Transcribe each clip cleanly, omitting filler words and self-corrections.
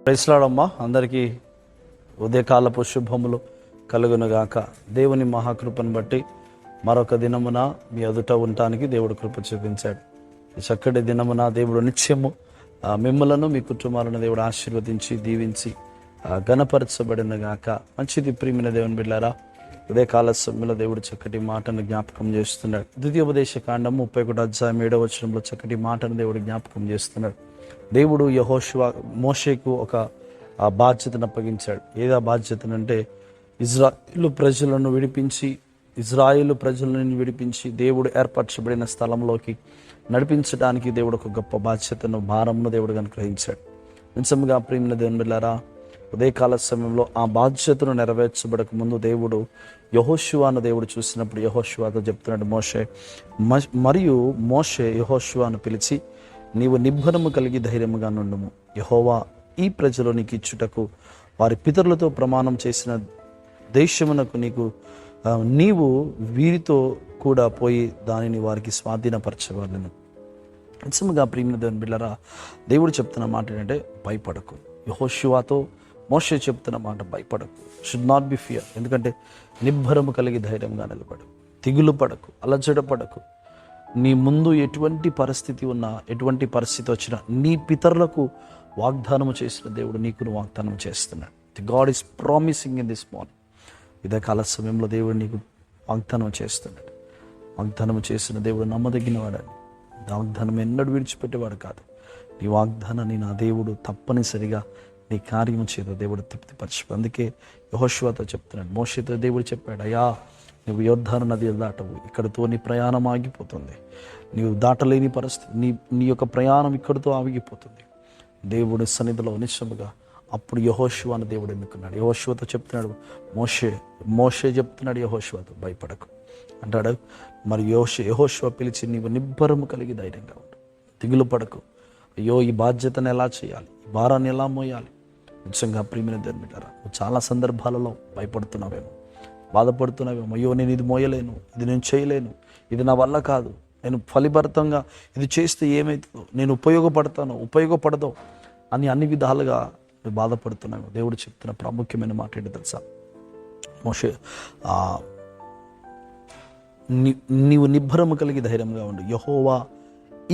Praise lord అమ్మా. అందరికీ ఉదయకాలపు శుభములు కలుగునుగాక. దేవుని మహాకృపను బట్టి మరొక దినమున మీ ఎదుట ఉండటానికి దేవుడు కృప చూపించాడు. ఈ చక్కటి దినమున దేవుడు నిత్యము మిమ్మలను మీ కుటుంబాలను దేవుడు ఆశీర్వదించి దీవించి ఘనపరచబడినగాక. మంచిది ప్రియమైన దేవుని బిడ్డలారా, ఉదయకాల సమయంలో దేవుడు చక్కటి మాటను జ్ఞాపకం చేస్తున్నాడు. ద్వితీయోపదేశ కాండం 31:7 చక్కటి మాటను దేవుడు జ్ఞాపకం చేస్తున్నాడు. దేవుడు మోషేకు ఒక బాధ్యతను అప్పగించాడు. ఏదా బాధ్యతనంటే ఇజ్రాయేలు ప్రజలను విడిపించి దేవుడు ఏర్పరచబడిన స్థలంలోకి నడిపించడానికి దేవుడు ఒక గొప్ప బాధ్యతను, భారమును దేవుడు అనుగ్రహించాడు. నిజంగా ప్రియమైన దేవుని బిడ్డలారా, ఉదయకాల సమయంలో ఆ బాధ్యతను నెరవేర్చబడక ముందు దేవుడు యెహోషువను దేవుడు చూసినప్పుడు యెహోషువతో చెప్తున్నాడు, మోషే యెహోషువను పిలిచి, నీవు నిబ్బరము కలిగి ధైర్యముగా నుండుము. యెహోవా ఈ ప్రజలు నీకు ఇచ్చుటకు వారి పితరులతో ప్రమాణం చేసిన దేశమునకు నీవు వీరితో కూడా పోయి దానిని వారికి స్వాధీనపరచవలెను. నిజముగా ప్రియమైన దేవుని బిడ్డలారా, దేవుడు చెప్తున్న మాట ఏంటంటే భయపడకు. యెహోషువతో మోషే చెప్తున్న మాట భయపడకు, షుడ్ నాట్ బి ఫియర్. ఎందుకంటే నిబ్బరము కలిగి ధైర్యంగా నిలబడు, దిగులు పడకు, అలజడ పడకు. నీ ముందు ఎటువంటి పరిస్థితి ఉన్నా, ఎటువంటి పరిస్థితి వచ్చినా నీ పితరులకు వాగ్దానము చేసిన దేవుడు నీకు వాగ్దానం చేస్తున్నాడు. The God is promising in this morning. ఇదే కాల సమయంలో దేవుడు నీకు వాగ్దానం చేస్తున్నాడు. వాగ్దానం చేసిన దేవుడు నమ్మదగిన వాడని, వాగ్దానం ఎన్నడూ విడిచిపెట్టేవాడు కాదు. నీ వాగ్దానాన్ని నా దేవుడు తప్పనిసరిగా నీ కార్యము చేత దేవుడు తృప్తిపరచు. అందుకే యెహోషువతో చెప్తున్నాడు, మోషేతో దేవుడు చెప్పాడు, అయ్యా నువ్వు యోర్దాను నది దాటవు, ఇక్కడితో నీ ప్రయాణం ఆగిపోతుంది. నీవు దాటలేని పరిస్థితి, నీ యొక్క ప్రయాణం ఇక్కడితో ఆగిపోతుంది. దేవుడి సన్నిధిలో నిశ్చయముగా అప్పుడు యెహోషువను దేవుడు ఎన్నుకున్నాడు. యెహోషువతో చెప్తున్నాడు, మోషే చెప్తున్నాడు యెహోషువతో, భయపడకు అంటాడు. మరి యెహోషువ పిలిచి, నీవు నిబ్బరము కలిగి ధైర్యంగా ఉండు, దిగులు పడకు. అయ్యో ఈ బాధ్యతను ఎలా చేయాలి, ఈ భారాన్ని ఎలా మోయాలి. నిజంగా ప్రియమైన దేవుని బిడ్డలారా, చాలా సందర్భాలలో భయపడుతున్నావేమో, బాధపడుతున్నావేమో. అయ్యో నేను ఇది మోయలేను, ఇది నేను చేయలేను, ఇది నా వల్ల కాదు, నేను ఫలిభరితంగా ఇది చేస్తే ఏమవుతుందో, నేను ఉపయోగపడదో అని అన్ని విధాలుగా బాధపడుతున్నాను. దేవుడు చెప్తున్న ప్రాముఖ్యమైన మాట ఏంటో తెలుసా? మోషే, నీవు నిబ్బరము కలిగి ధైర్యంగా ఉండు. యెహోవా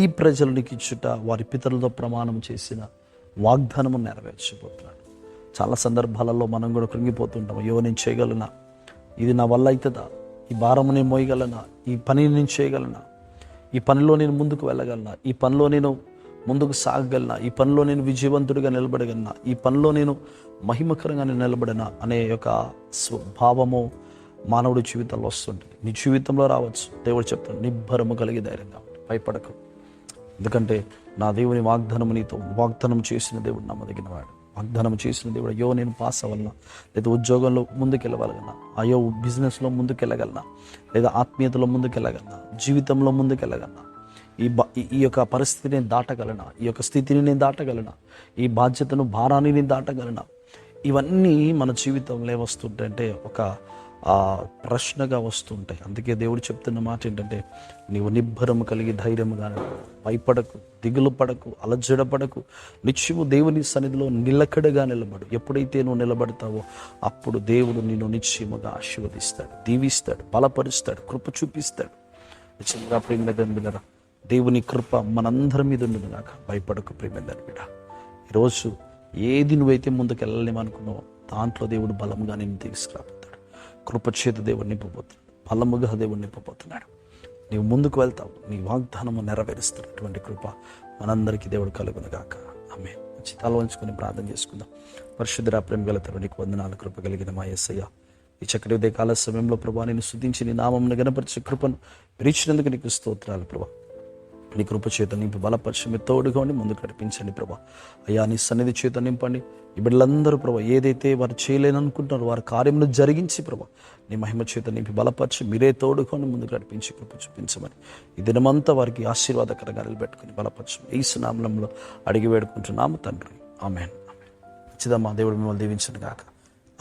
ఈ ప్రజలు నీకు ఇచ్చుట వారి పితరులతో ప్రమాణం చేసిన వాగ్దానము నెరవేర్చబోతున్నాడు. చాలా సందర్భాలలో మనం కూడా కృంగిపోతుంటాం. అయ్యో నేను చేయగలనా, ఇది నా వల్ల అవుతుందా, ఈ భారము నేను మోయగలనా, ఈ పని నేను చేయగలనా, ఈ పనిలో నేను ముందుకు వెళ్ళగలనా, ఈ పనిలో నేను ముందుకు సాగగలనా, ఈ పనిలో నేను విజయవంతుడిగా నిలబడగలనా, ఈ పనిలో నేను మహిమకరంగా నిలబడనా అనే యొక్క స్వభావము మానవుడి జీవితంలో వస్తుంటుంది. నీ జీవితంలో రావచ్చు. దేవుడు చెప్తాడు, నిబ్బరము కలిగి ధైర్యంగా భయపడకు. ఎందుకంటే నా దేవుని వాగ్దానం చేసిన దేవుడు నమ్మదగినవాడు. వాగ్దానం చేసిన దేవుడు, అయ్యో నేను పాస్ అవ్వగలనా, లేదా ఉద్యోగంలో ముందుకెళ్ళగలనా, అయ్యో బిజినెస్లో ముందుకెళ్ళగలనా, లేదా ఆత్మీయతలో ముందుకెళ్ళగలనా, జీవితంలో ముందుకెళ్ళగలనా, ఈ యొక్క పరిస్థితిని నేను దాటగలనా, ఈ యొక్క స్థితిని నేను దాటగలనా, ఈ బాధ్యతను, భారాన్ని నేను దాటగలనా. ఇవన్నీ మన జీవితంలో ఏమొస్తుంటాయంటే ఒక ప్రశ్నగా వస్తుంటాయి. అందుకే దేవుడు చెప్తున్న మాట ఏంటంటే, నీవు నిబ్బరము కలిగి ధైర్యముగా, భయపడకు, దిగులు పడకు, అలజడ పడకు. నిత్యము దేవుని సన్నిధిలో నిలకడగా నిలబడు. ఎప్పుడైతే నువ్వు నిలబడతావో అప్పుడు దేవుడు నిన్ను నిశ్చయముగా ఆశీర్వదిస్తాడు, దీవిస్తాడు, బలపరుస్తాడు, కృప చూపిస్తాడు. నిశ్చయంగా ప్రియమైన దేవుని బిడ్డలారా, దేవుని కృప మనందరి మీద ఉండును గాక. భయపడకు ప్రియమైన దేవుని బిడ్డ. ఈరోజు ఏది నువ్వైతే ముందుకు వెళ్ళలేమనుకున్నావో దాంట్లో దేవుడు బలంగా నిన్ను తీసుకురాబోతాడు. కృపచేత దేవుడు నింపబోతున్నాడు, బలముగా దేవుడు నింపబోతున్నాడు. నీవు ముందుకు వెళ్తావు, నీ వాగ్దానము నెరవేరుస్తున్నటువంటి కృప మనందరికీ దేవుడు కలుగునుగాక. ఆమేన్. చిత్తాలు వంచుకొని ప్రార్థన చేసుకుందాం. పరిశుద్ధ ప్రేమ గల తండ్రి, నీకు వందనాలు. కృప కలిగిన మా యేసయ్య, ఈ చక్కటి ఉదయ కాల సమయంలో ప్రభా నిన్ను స్తుతించి నీ నామమును ఘనపరిచే కృపను విరిచినందుకు నీకు స్తోత్రాలు ప్రభా. నీ కృప చేత నింపి బలపరిచి మీరు తోడుగా ఉండి ముందుకు నడిపించండి ప్రభా. అయ్యా నీ సన్నిధి చేత నింపండి. ఈ బిడ్డలందరూ ప్రభా ఏదైతే వారు చేయలేననుకుంటున్నారో వారి కార్యమును జరిగించి ప్రభా నీ మహిమ చేత నింపి బలపరిచి మీరే తోడుకొని ముందుకు నడిపించి కృప చూపించమని ఈ దినమంతా వారికి ఆశీర్వాదకరంగా నిలబెట్టుకుని బలపరచు యేసు నామములో అడిగి వేడుకుంటున్నాము తండ్రి. ఆమేన్. మంచిదమ్మా. దేవుడు మిమ్మల్ని దీవించును గాక.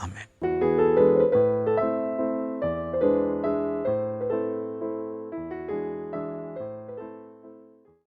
ఆమేన్.